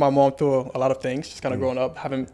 my mom through a lot of things. Just kind of growing up, haven't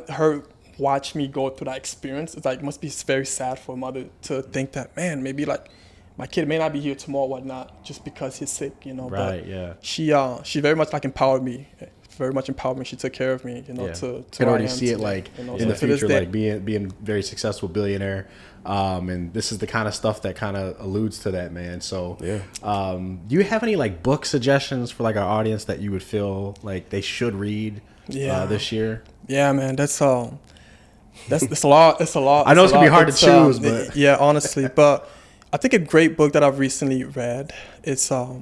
her watch me go through that experience. It's like, it must be very sad for a mother to think that, man, maybe like my kid may not be here tomorrow or whatnot just because he's sick, you know. Right, but yeah. She very much like empowered me. Very much empowered me. She took care of me, you know, Yeah. to can already where I am see it today, like you know, in so the to this future, day- like being very successful billionaire. And this is the kind of stuff that kind of alludes to that, man. So, do you have any like book suggestions for like our audience that you would feel like they should read this year? Yeah, man, that's a lot. It's a lot. I know it's gonna be hard to It's, choose, but yeah, honestly, but I think a great book that I've recently read is The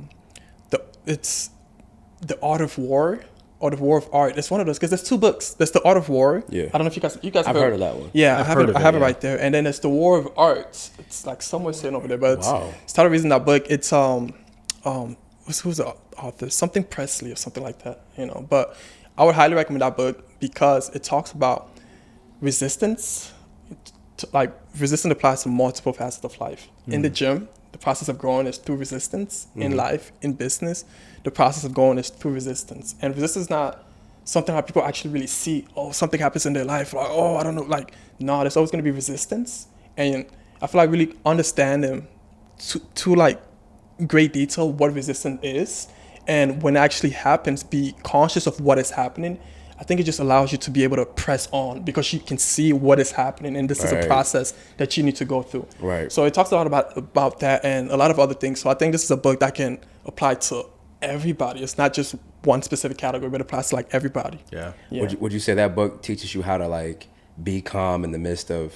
Art of War. Or The War of Art. It's one of those because there's two books. There's The Art of War. Yeah. I don't know if you guys. I've heard of that one. Yeah, I've I have heard it. of I have it, it yeah. right there. And then there's The War of Art. It's like somewhere sitting over there, but Wow. started reading that book. It's who's the author? Something Presley or something like that. You know, but I would highly recommend that book because it talks about resistance. Like resistance applies to multiple facets of life. In the gym, the process of growing is through resistance. In life, in business, the process of growing is through resistance. And resistance is not something that people actually really see. Oh, something happens in their life. Like, oh, I don't know. Like, no, there's always going to be resistance. And I feel like really understanding to like great detail what resistance is. And when it actually happens, be conscious of what is happening. I think it just allows you to be able to press on because you can see what is happening. And this is a process that you need to go through. Right. So it talks a lot about that and a lot of other things. So I think this is a book that can apply to everybody. It's not just one specific category, but it applies to like everybody. yeah. Would you say that book teaches you how to like be calm in the midst of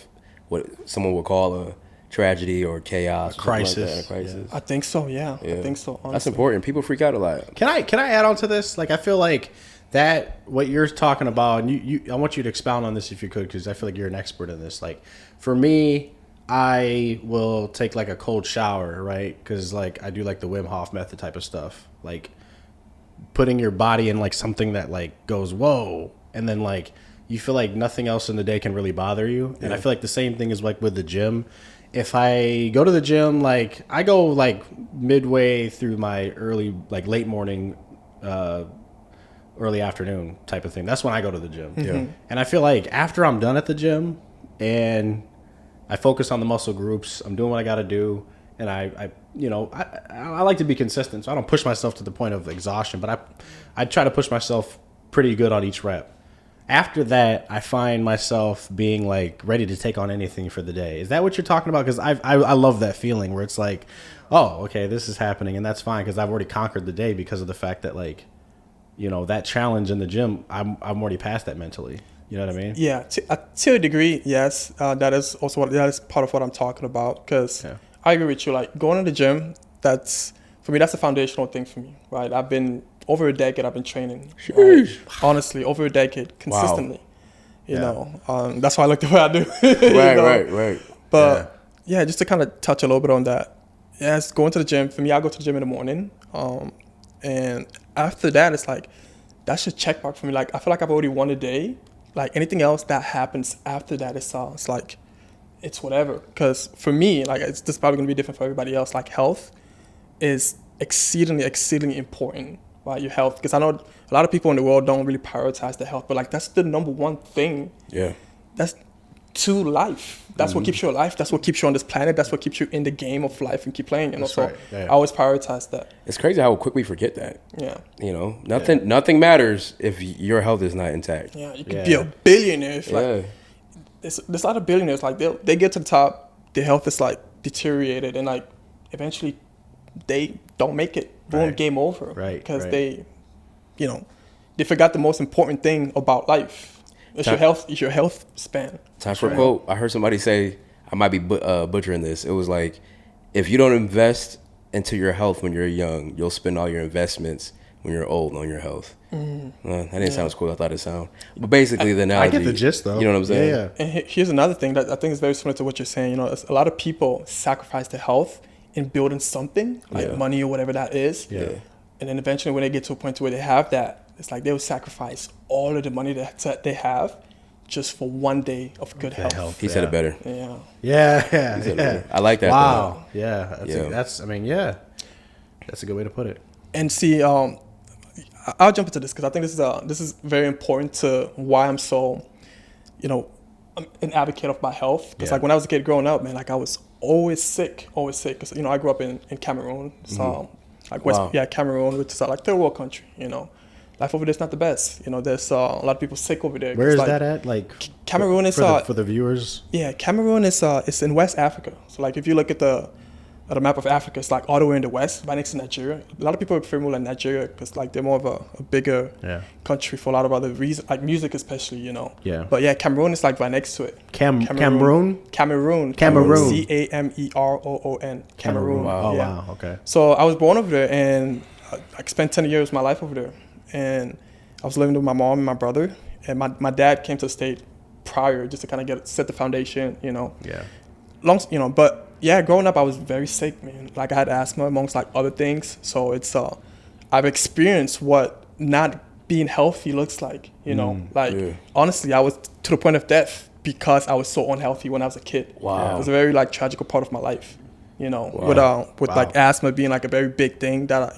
what someone would call a tragedy or chaos, or crisis. something like that, a crisis? I think so. Yeah. I think so. Honestly. That's important. People freak out a lot. Can I add on to this? Like, I feel like that what you're talking about, and you I want you to expound on this if you could, because I feel like you're an expert in this. Like, for me, I will take like a cold shower, right? Because like I do like the Wim Hof method type of stuff, like putting your body in like something that like goes whoa, and then like you feel like nothing else in the day can really bother you. And I feel like the same thing is like with the gym. If I go to the gym, like I go like midway through my late morning, early afternoon type of thing. That's when I go to the gym. Yeah. And I feel like after I'm done at the gym and I focus on the muscle groups, I'm doing what I got to do. And I like to be consistent. So I don't push myself to the point of exhaustion, but I try to push myself pretty good on each rep. After that, I find myself being like ready to take on anything for the day. Is that what you're talking about? Because I love that feeling where it's like, oh, okay, this is happening, and that's fine because I've already conquered the day because of the fact that like, you know, that challenge in the gym, I'm already past that mentally. You know what I mean? Yeah, to a degree, yes. That is also that is part of what I'm talking about. Because I agree with you. Like going to the gym, that's for me. That's a foundational thing for me, right? I've been over a decade. I've been training. Right? Honestly, over a decade consistently. You know, that's why I look the way I do. Right. But yeah, just to kind of touch a little bit on that. Yes, going to the gym for me. I go to the gym in the morning, and after that, it's like that's a check mark for me. Like I feel like I've already won a day. Like anything else that happens after that, it's like it's whatever. Because for me, like it's just probably gonna be different for everybody else. Like health is exceedingly important, right? Your health, because I know a lot of people in the world don't really prioritize their health, but like that's the number one thing. Yeah. That's to life. That's what keeps you alive. That's what keeps you on this planet. That's what keeps you in the game of life and keep playing. You know, so I always prioritize that. It's crazy how quick we forget that. Yeah. You know, nothing matters if your health is not intact. Yeah, you could be a billionaire. If, like, there's a lot of billionaires, like they get to the top, their health is like deteriorated, and like eventually they don't make it. Boom, game over. Right. Because they forgot the most important thing about life. It's your health span. Time for a quote. I heard somebody say, I might be butchering this. It was like, if you don't invest into your health when you're young, you'll spend all your investments when you're old on your health. That didn't sound as cool as I thought it sounded. But basically, the analogy. I get the gist, though. You know what I'm saying? Yeah. And here's another thing that I think is very similar to what you're saying. You know, a lot of people sacrifice their health in building something, like money or whatever that is. Yeah. And then eventually when they get to a point where they have that, it's like they will sacrifice all of the money that they have just for one day of good health. He said it better. Yeah. I like that. Wow. Though. Yeah. That's a good way to put it. And see, I I'll jump into this because I think this is very important to why I'm so, I'm an advocate of my health. Because like when I was a kid growing up, man, like I was always sick. Because I grew up in Cameroon, so like Cameroon, which is like third world country. Life over there's not the best. There's a lot of people sick over there. Where is like, that at? Like Cameroon is for the viewers. Yeah, Cameroon is it's in West Africa. So like if you look at the map of Africa, it's like all the way in the west, right next to Nigeria. A lot of people are familiar with Nigeria because like they're more of a bigger country for a lot of other reasons, like music especially. Yeah. But yeah, Cameroon is like right next to it. Cameroon. Cameroon. Cameroon. Cameroon. Oh wow. Okay. So I was born over there, and I spent 10 years of my life over there. And I was living with my mom and my brother, and my dad came to the state prior just to kind of set the foundation, Yeah. But yeah, growing up I was very sick, man. Like I had asthma amongst like other things. So it's I've experienced what not being healthy looks like, honestly, I was to the point of death because I was so unhealthy when I was a kid. Wow. It was a very like tragical part of my life, Wow. with like asthma being like a very big thing that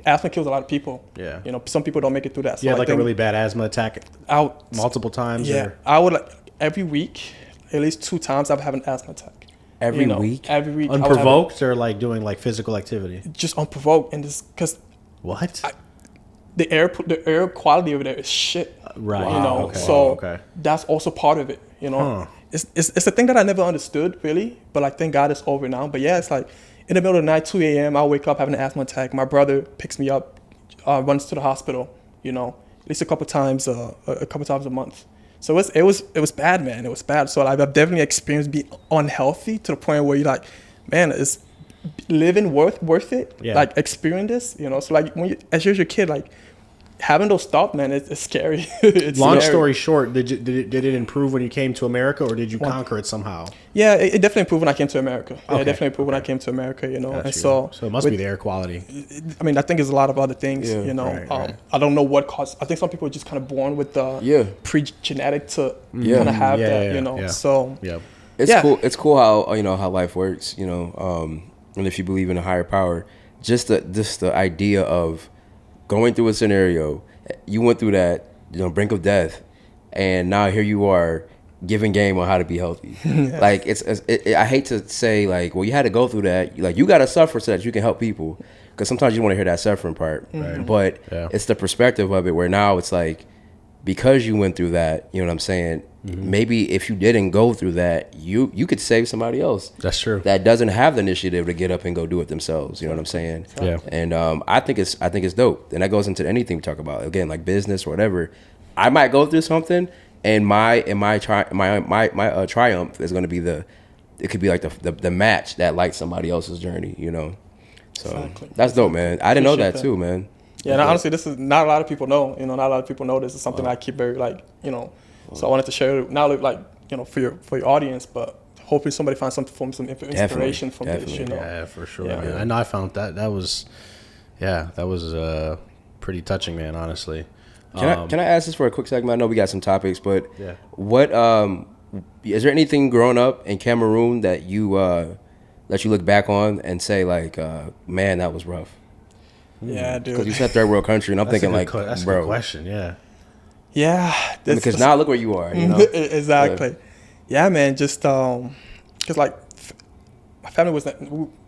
asthma kills a lot of people. Yeah. Some people don't make it through that. So You had like a really bad asthma attack multiple times? Yeah. I would like every week, at least 2 times I've had an asthma attack. Every week? Every week. Unprovoked or like doing like physical activity? Just unprovoked. And this, because what? The air quality over there is shit. Right. Wow. Okay. So that's also part of it, It's a thing that I never understood really, but like thank God it's over now. But yeah, it's like in the middle of the night, 2 a.m., I'll wake up having an asthma attack. My brother picks me up, runs to the hospital, at least a couple times a month. So it was bad, man. It was bad. So I've definitely experienced being unhealthy to the point where you're like, man, is living worth it? Yeah. Like experience this, So like as you're a kid, like having those thoughts, man, it's scary. It's Long scary. story short, did it improve when you came to America, or did you conquer it somehow? Yeah, it definitely improved when I came to America. Yeah, Okay. it definitely improved when I came to America, And so it must be the air quality. I mean, I think there's a lot of other things, Right. I don't know what caused. I think some people are just kind of born with the pre-genetic to kind of have that, So It's cool. It's cool how how life works, and if you believe in a higher power, just the idea of going through a scenario, you went through that, brink of death, and now here you are giving game on how to be healthy. Like I hate to say like, well, you had to go through that. Like you got to suffer so that you can help people, because sometimes you want to hear that suffering part. Right. But it's the perspective of it where now it's like, because you went through that, you know what I'm saying? Mm-hmm. Maybe if you didn't go through that, you could save somebody else. That's true. That doesn't have the initiative to get up and go do it themselves. You know what I'm saying? Yeah. And I think it's dope, and that goes into anything we talk about. Again, like business or whatever. I might go through something, and my triumph is going to be it could be like the match that lights somebody else's journey. So exactly. That's dope, man. I didn't know that too, man. Yeah, and honestly, this is not a lot of people know. Not a lot of people know this is something that I keep very So I wanted to share it, not like for your audience, but hopefully somebody finds some inspiration from this. Yeah, for sure. Yeah. Man. I know I found that was pretty touching, man. Honestly. Can I ask this for a quick segment? I know we got some topics, but yeah. What is there anything growing up in Cameroon that you look back on and say like, man, that was rough? Yeah, dude. Because you said third world country, and I'm thinking like, that's bro, a good question. Yeah. Yeah. Because now look where you are. Exactly. Yeah, man. Just because like my family was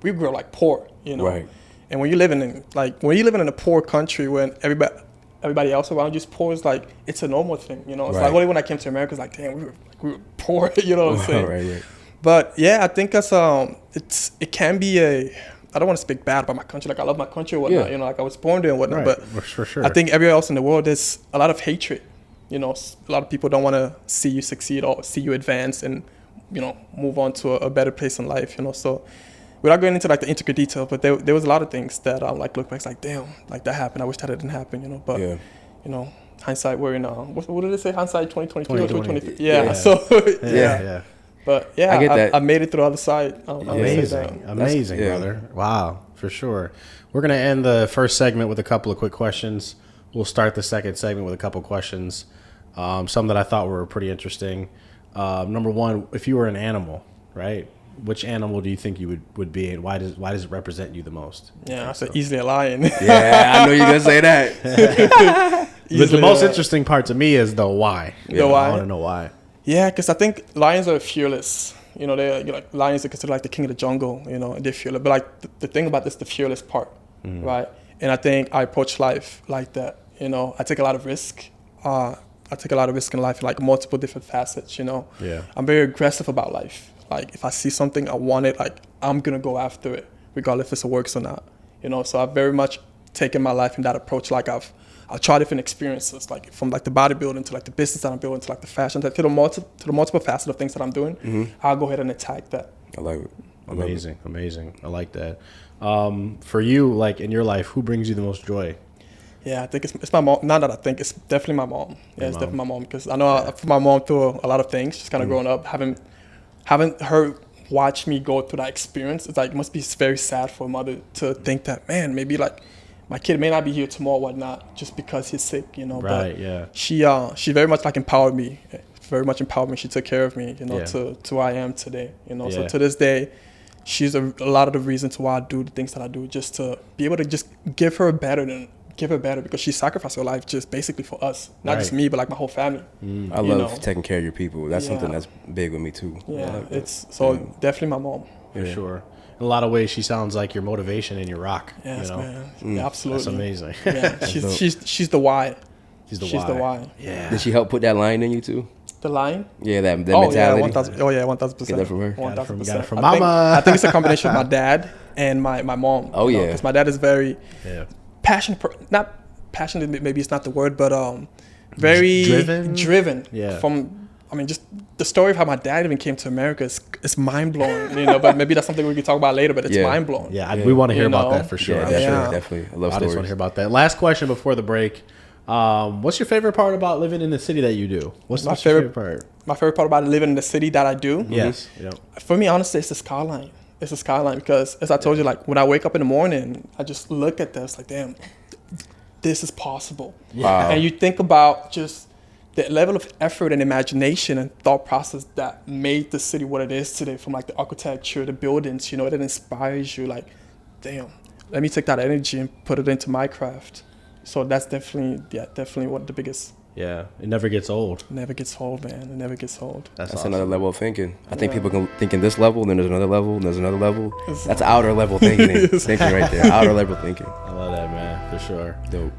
we grew up like poor, Right. And when you're living in a poor country when everybody else around you is poor, it's like it's a normal thing, It's Right. like only when I came to America, it's like damn, we were poor, you know what I'm saying? Right. But yeah, I think it can be I don't want to speak bad about my country. Like I love my country or whatnot, like I was born there and whatnot. Right. But For sure. I think everywhere else in the world, there's a lot of hatred. A lot of people don't want to see you succeed or see you advance and, move on to a better place in life, So without going into like the intricate detail, but there was a lot of things that I'm like, look back, it's like, damn, like that happened. I wish that didn't happen, But, hindsight, we're in, what did it say? Hindsight 2023 or 2020? Yeah. Yeah. So, Yeah. But yeah, I get that. I made it through the other side. Amazing, brother. Wow, for sure. We're going to end the first segment with a couple of quick questions. We'll start the second segment with a couple of questions. Some that I thought were pretty interesting. Number one, if you were an animal, right? which animal do you think you would be, and why does it represent you the most? Yeah, I said easily a lion. Yeah, I know you're gonna say that. But the most interesting part to me is the why. The why? I want to know why. Yeah, because I think lions are fearless. You know, they're like lions are considered like the king of the jungle. You know, and they're fearless. But like the thing about this, the fearless part, right? And I think I approach life like that. You know, I take a lot of risk. I take a lot of risk in life, in like multiple different facets. You know, Yeah. I'm very aggressive about life. Like if I see something I want it, like I'm gonna go after it, regardless if it works or not. You know, so I've very much taken my life in that approach. Like I've tried different experiences, like from like the bodybuilding to like the business that I'm building to like the fashion, to the multiple facets of things that I'm doing. I'll go ahead and attack that. I love it. Amazing. I like that. For you, like in your life, who brings you the most joy? Yeah, I think it's my mom. Not that I think, it's definitely my mom. Yeah, it's definitely my mom, because I know I put my mom through a lot of things. Just kind of growing up, having her watch me go through that experience. It's like, it must be very sad for a mother to think that, man, maybe like my kid may not be here tomorrow or whatnot just because he's sick, you know. Right, but yeah. She very much like empowered me. Very much empowered me. She took care of me, you know, Yeah. to where I am today. You know, so Yeah. to this day, she's a lot of the reasons why I do the things that I do, just to be able to just give her better, because she sacrificed her life just basically for us. Not just Right. me, but like my whole family. I You love know. taking care of your people. That's something Yeah. that's big with me too. Yeah, I like that. it's so definitely my mom. For sure. In a lot of ways, she sounds like your motivation and your rock. Yes, you know? man. Yeah, absolutely. That's amazing. Yeah, she's the why. She's the She's why. the why. Yeah. Did she help put that line in you too? The line? Yeah, that Oh mentality. yeah, 1,000. Oh yeah, 1,000%. Get that from her? Got it from 1,000%. mama. I think it's a combination of my dad and my mom. Oh, yeah. because my dad is very Yeah. passionate. Not passionate. Maybe it's not the word, but very driven. Yeah. I mean, just the story of how my dad even came to America is mind blowing. You know, but maybe that's something we can talk about later. But it's Yeah. mind blowing. Yeah, we want to hear You about know? that for sure. Yeah, I'm definitely, sure. definitely. I love I just want to stories. hear about that. Last question before the break. What's your favorite part about living in the city that you do? What's My your favorite favorite- part? My favorite part about living in the city that I do. Yes. Yep. For me, honestly, it's the skyline. It's the skyline because, as I told you, like when I wake up in the morning, I just look at this like, damn, this is possible. Wow. And you think about just the level of effort and imagination and thought process that made the city what it is today, from like the architecture, the buildings, you know, it inspires you like, damn, let me take that energy and put it into my craft. So that's definitely one of the biggest. Yeah. It never gets old. Never gets old, man. It never gets old. That's awesome. another level of thinking. I think people can think in this level, then there's another level, and there's another level. That's outer level thinking. Thinking right there. Outer level thinking. I love that, man, for sure. Dope.